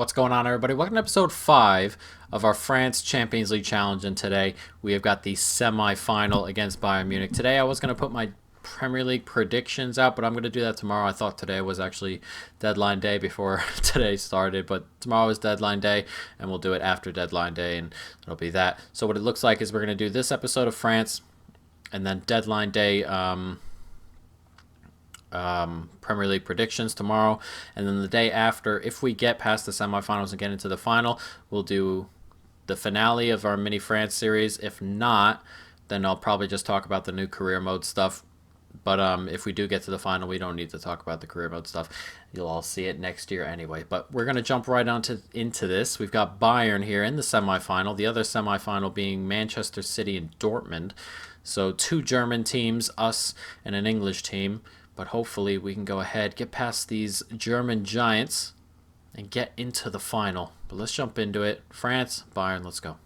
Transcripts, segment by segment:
What's going on, everybody? Welcome to episode 5 of our France Champions League Challenge, and today we have got the semi-final against Bayern Munich. Today I was going to put my Premier League predictions out, but I'm going to do that tomorrow. I thought today was actually deadline day before today started, but tomorrow is deadline day, and we'll do it after deadline day, and it'll be that. So what it looks like is we're going to do this episode of France, and then deadline day Premier League predictions tomorrow, and then the day after, if we get past the semifinals and get into the final, we'll do the finale of our mini France series. If not, then I'll probably just talk about the new career mode stuff. But if we do get to the final, we don't need to talk about the career mode stuff. You'll all see it next year anyway. But we're going to jump right into this. We've got Bayern here in the semifinal. The other semifinal being Manchester City and Dortmund. So two German teams, us and an English team. But hopefully we can go ahead, get past these German giants, and get into the final. But let's jump into it. France, Bayern, let's go.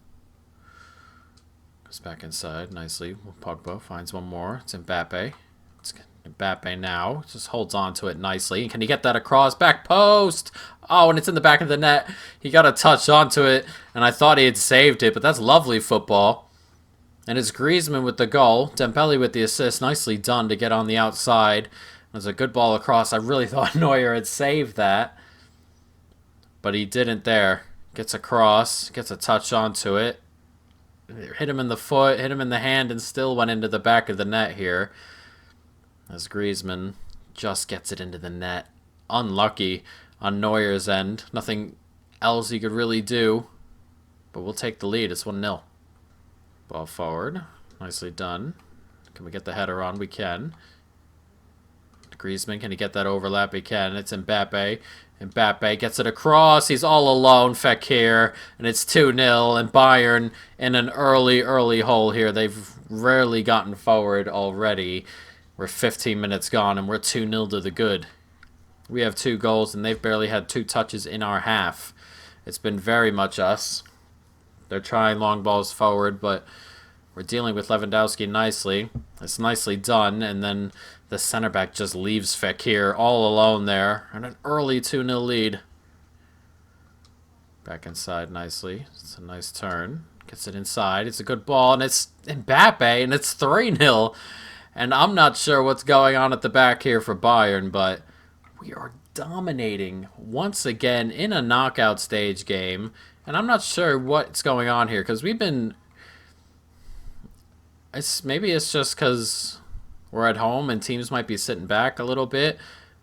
Goes back inside nicely. Pogba finds one more. It's Mbappe. It's Mbappe now. Just holds on to it nicely. Can he get that across? Back post! Oh, and it's in the back of the net. He got a touch onto it, and I thought he had saved it, but that's lovely football. And it's Griezmann with the goal. Dembele with the assist. Nicely done to get on the outside. There's a good ball across. I really thought Neuer had saved that. But he didn't there. Gets across. Gets a touch onto it. Hit him in the foot. Hit him in the hand. And still went into the back of the net here. As Griezmann just gets it into the net. Unlucky on Neuer's end. Nothing else he could really do. But we'll take the lead. It's 1-0. Ball forward. Nicely done. Can we get the header on? We can. Griezmann, can he get that overlap? He can. It's Mbappe. Mbappe gets it across. He's all alone, Fekir. And it's 2-0. And Bayern in an early hole here. They've rarely gotten forward already. We're 15 minutes gone, and we're 2-0 to the good. We have 2 goals, and they've barely had 2 touches in our half. It's been very much us. They're trying long balls forward, but we're dealing with Lewandowski nicely. It's nicely done, and then the center back just leaves Fekir all alone there. And an early 2-0 lead. Back inside nicely. It's a nice turn. Gets it inside. It's a good ball, and it's Mbappe, and it's 3-0. And I'm not sure what's going on at the back here for Bayern, but we are dominating once again in a knockout stage game. And I'm not sure what's going on here, because we've been... Maybe it's just because we're at home and teams might be sitting back a little bit.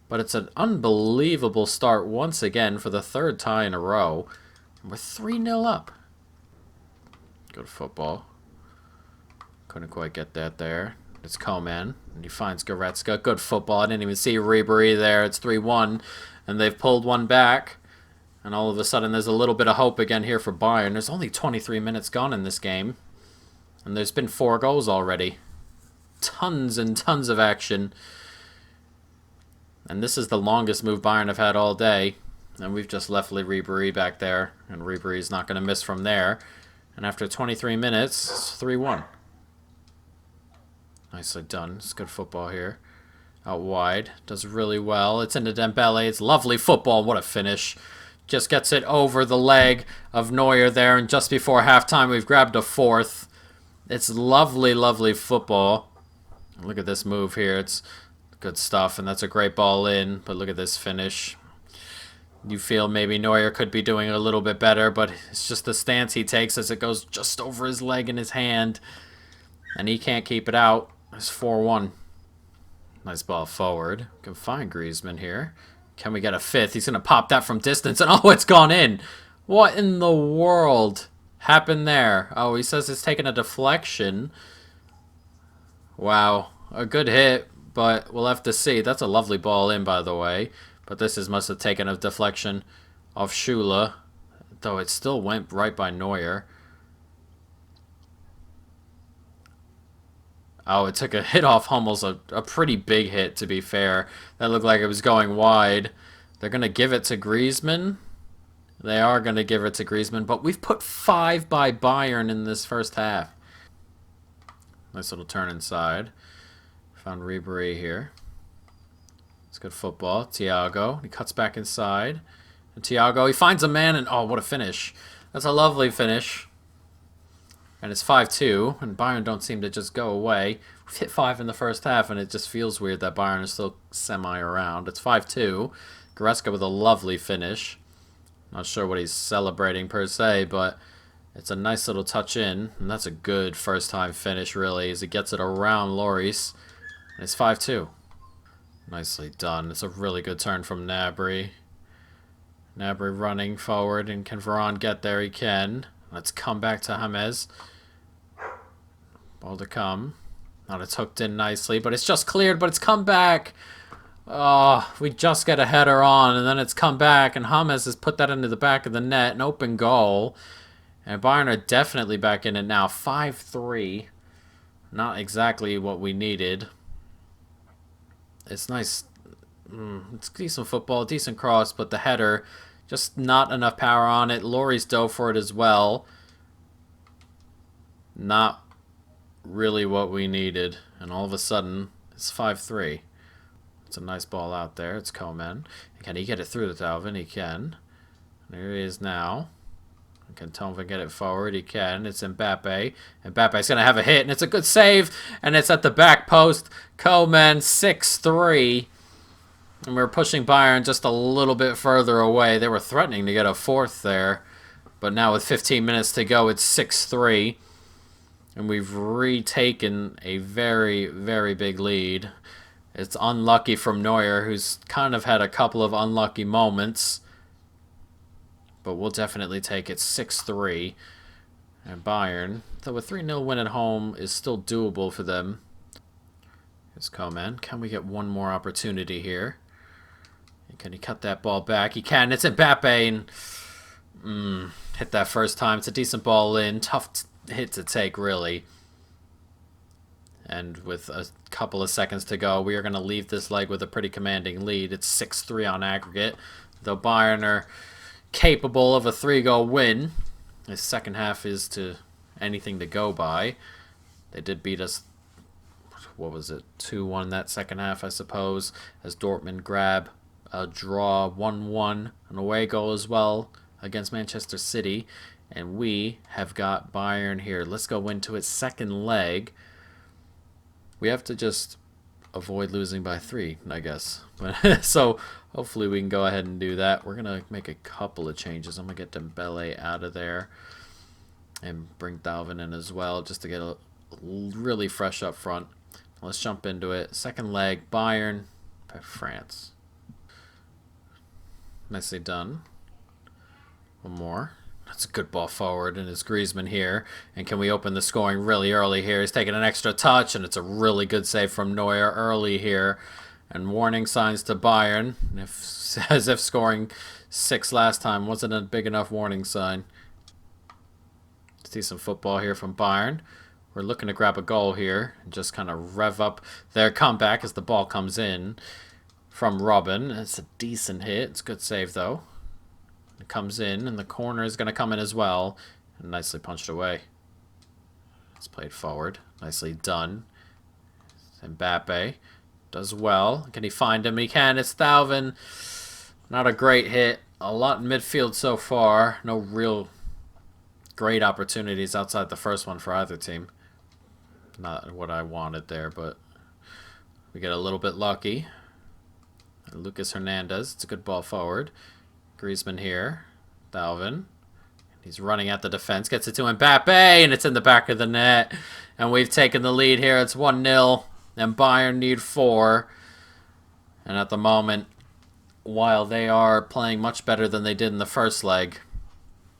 But it's an unbelievable start once again for the 3rd tie in a row. We're 3-0 up. Good football. Couldn't quite get that there. It's Coman, and he finds Goretzka. Good football. I didn't even see Ribery there. It's 3-1, and they've pulled one back. And all of a sudden, there's a little bit of hope again here for Bayern. There's only 23 minutes gone in this game. And there's been 4 goals already. Tons and tons of action. And this is the longest move Bayern have had all day. And we've just left Ribery back there. And Ribery's not going to miss from there. And after 23 minutes, it's 3-1. Nicely done. It's good football here. Out wide. Does really well. It's into Dembele. It's lovely football. What a finish. Just gets it over the leg of Neuer there. And just before halftime, we've grabbed a 4th. It's lovely football. Look at this move here. It's good stuff. And that's a great ball in. But look at this finish. You feel maybe Neuer could be doing a little bit better. But it's just the stance he takes as it goes just over his leg and his hand. And he can't keep it out. It's 4-1. Nice ball forward. Can find Griezmann here. Can we get a 5th? He's going to pop that from distance. And oh, it's gone in. What in the world happened there? Oh, he says it's taken a deflection. Wow. A good hit, but we'll have to see. That's a lovely ball in, by the way. But this must have taken a deflection off Schüller. Though it still went right by Neuer. Oh, it took a hit off Hummels, a pretty big hit, to be fair. That looked like it was going wide. They're going to give it to Griezmann. They are going to give it to Griezmann, but we've put 5 by Bayern in this first half. Nice little turn inside. Found Ribery here. It's good football. Thiago, he cuts back inside. And Thiago, he finds a man, and oh, what a finish. That's a lovely finish. And it's 5-2, and Bayern don't seem to just go away. We've hit 5 in the first half, and it just feels weird that Bayern is still semi-around. It's 5-2. Goretzka with a lovely finish. Not sure what he's celebrating per se, but it's a nice little touch in. And that's a good first-time finish, really, as he gets it around Lloris. And it's 5-2. Nicely done. It's a really good turn from Gnabry. Gnabry running forward, and can Varane get there? He can. Let's come back to James. Ball to come. Not it's hooked in nicely, but it's just cleared, but it's come back. Oh, we just get a header on, and then it's come back, and James has put that into the back of the net. An open goal. And Bayern are definitely back in it now. 5-3. Not exactly what we needed. It's nice. It's decent football, decent cross, but the header, just not enough power on it. Lloris dove for it as well. Not really what we needed. And all of a sudden, it's 5-3. It's a nice ball out there. It's Coman. Can he get it through to Dalvin? He can. There he is now. Can Tonva get it forward? He can. It's Mbappe. Mbappe's going to have a hit, and it's a good save. And it's at the back post. Coman, 6-3. And we're pushing Bayern just a little bit further away. They were threatening to get a fourth there. But now with 15 minutes to go, it's 6-3. And we've retaken a very, very big lead. It's unlucky from Neuer, who's kind of had a couple of unlucky moments. But we'll definitely take it 6-3. And Bayern, though a 3-0 win at home is still doable for them. Here's Coman. Can we get one more opportunity here? Can he cut that ball back? He can. It's Mbappe. And hit that first time. It's a decent ball in. Tough hit to take, really. And with a couple of seconds to go, we are going to leave this leg with a pretty commanding lead. It's 6-3 on aggregate. Though Bayern are capable of a 3-goal win. The second half is to anything to go by. They did beat us, what was it, 2-1 that second half, I suppose, as Dortmund grab a draw 1-1, an away goal as well against Manchester City. And we have got Bayern here. Let's go into its second leg. We have to just avoid losing by 3, I guess. So hopefully we can go ahead and do that. We're going to make a couple of changes. I'm going to get Dembele out of there and bring Dalvin in as well, just to get a really fresh up front. Let's jump into it. Second leg, Bayern by France. Nicely done. One more. That's a good ball forward, and it's Griezmann here. And can we open the scoring really early here? He's taking an extra touch, and it's a really good save from Neuer early here. And warning signs to Bayern, as if scoring 6 last time wasn't a big enough warning sign. Decent football here from Bayern. We're looking to grab a goal here and just kind of rev up their comeback as the ball comes in from Robben. It's a decent hit. It's a good save, though. It comes in, and the corner is going to come in as well. And nicely punched away. It's played forward. Nicely done. Mbappe does well. Can he find him? He can. It's Dalvin. Not a great hit. A lot in midfield so far. No real great opportunities outside the first one for either team. Not what I wanted there, but we get a little bit lucky. Lucas Hernandez. It's a good ball forward. Griezmann here. Dalvin. He's running at the defense. Gets it to Mbappe, and it's in the back of the net. And we've taken the lead here. It's 1-0. And Bayern need 4. And at the moment, while they are playing much better than they did in the first leg,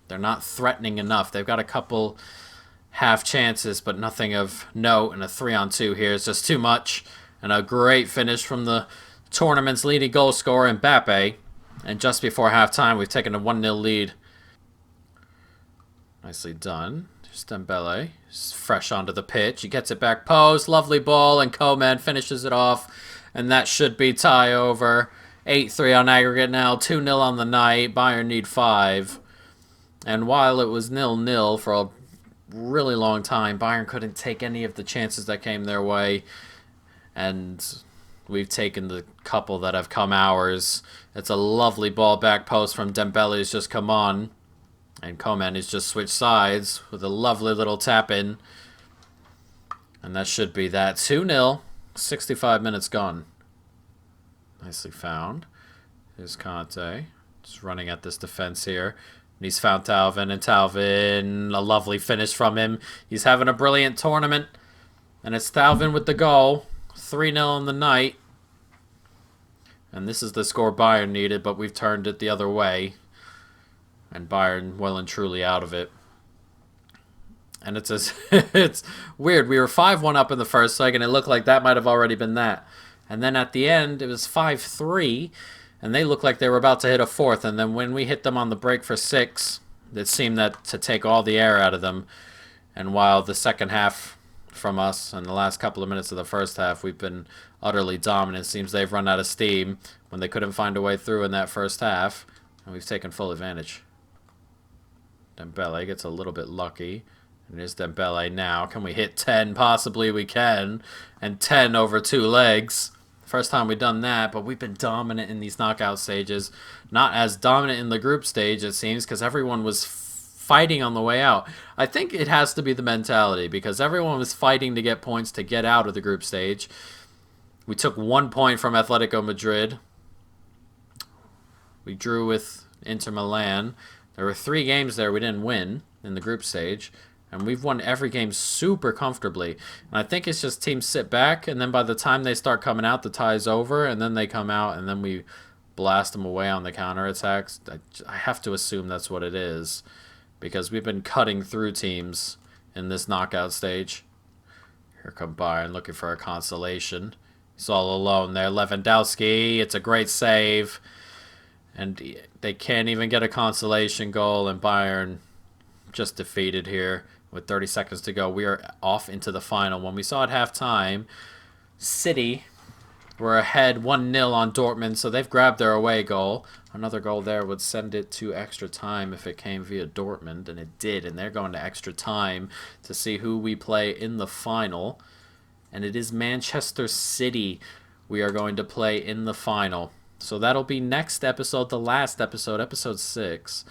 they're not threatening enough. They've got a couple half chances, but nothing of note. And a 3-on-2 here is just too much. And a great finish from the tournament's leading goal scorer, Mbappe. And just before halftime, we've taken a 1-0 lead. Nicely done. There's Dembele. He's fresh onto the pitch. He gets it back post. Lovely ball, and Coman finishes it off. And that should be tie over. 8-3 on aggregate now. 2-0 on the night. Bayern need 5. And while it was 0-0 for a really long time, Bayern couldn't take any of the chances that came their way. And we've taken the couple that have come ours. It's a lovely ball back post from Dembele who's just come on. And Coman has just switched sides with a lovely little tap in. And that should be that. 2-0. 65 minutes gone. Nicely found. Here's Conte. Just running at this defense here. And he's found Talvin. And Talvin, a lovely finish from him. He's having a brilliant tournament. And it's Talvin with the goal. 3-0 in the night. And this is the score Bayern needed, but we've turned it the other way. And Bayern well and truly out of it. And it's weird. We were 5-1 up in the first leg, and it looked like that might have already been that. And then at the end, it was 5-3, and they looked like they were about to hit a fourth. And then when we hit them on the break for 6, it seemed that to take all the air out of them. And while the second half from us and the last couple of minutes of the first half, we've been utterly dominant. It seems they've run out of steam when they couldn't find a way through in that first half, and we've taken full advantage. Dembele gets a little bit lucky. And here's Dembele now. Can we hit 10? Possibly we can. And 10 over 2 legs. First time we've done that, but we've been dominant in these knockout stages. Not as dominant in the group stage, it seems, because everyone was fighting on the way out. I think it has to be the mentality, because everyone was fighting to get points to get out of the group stage. We took 1 point from Atletico Madrid. We drew with Inter Milan. There were 3 games there we didn't win in the group stage. And we've won every game super comfortably. And I think it's just teams sit back, and then by the time they start coming out, the tie's over, and then they come out, and then we blast them away on the counterattacks. I have to assume that's what it is, because we've been cutting through teams in this knockout stage. Here come Bayern looking for a consolation. He's all alone there. Lewandowski, it's a great save. And they can't even get a consolation goal, and Bayern just defeated here. With 30 seconds to go, we are off into the final. When we saw at halftime, City were ahead 1-0 on Dortmund, so they've grabbed their away goal. Another goal there would send it to extra time if it came via Dortmund, and it did. And they're going to extra time to see who we play in the final. And it is Manchester City we are going to play in the final. So that'll be next episode, the last episode, episode 6.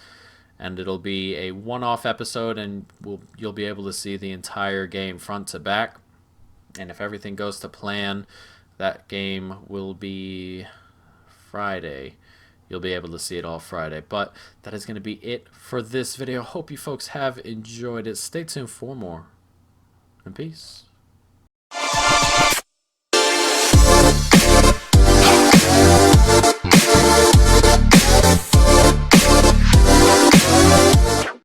And it'll be a one-off episode, and you'll be able to see the entire game front to back. And if everything goes to plan, that game will be Friday. You'll be able to see it all Friday. But that is going to be it for this video. Hope you folks have enjoyed it. Stay tuned for more. And peace.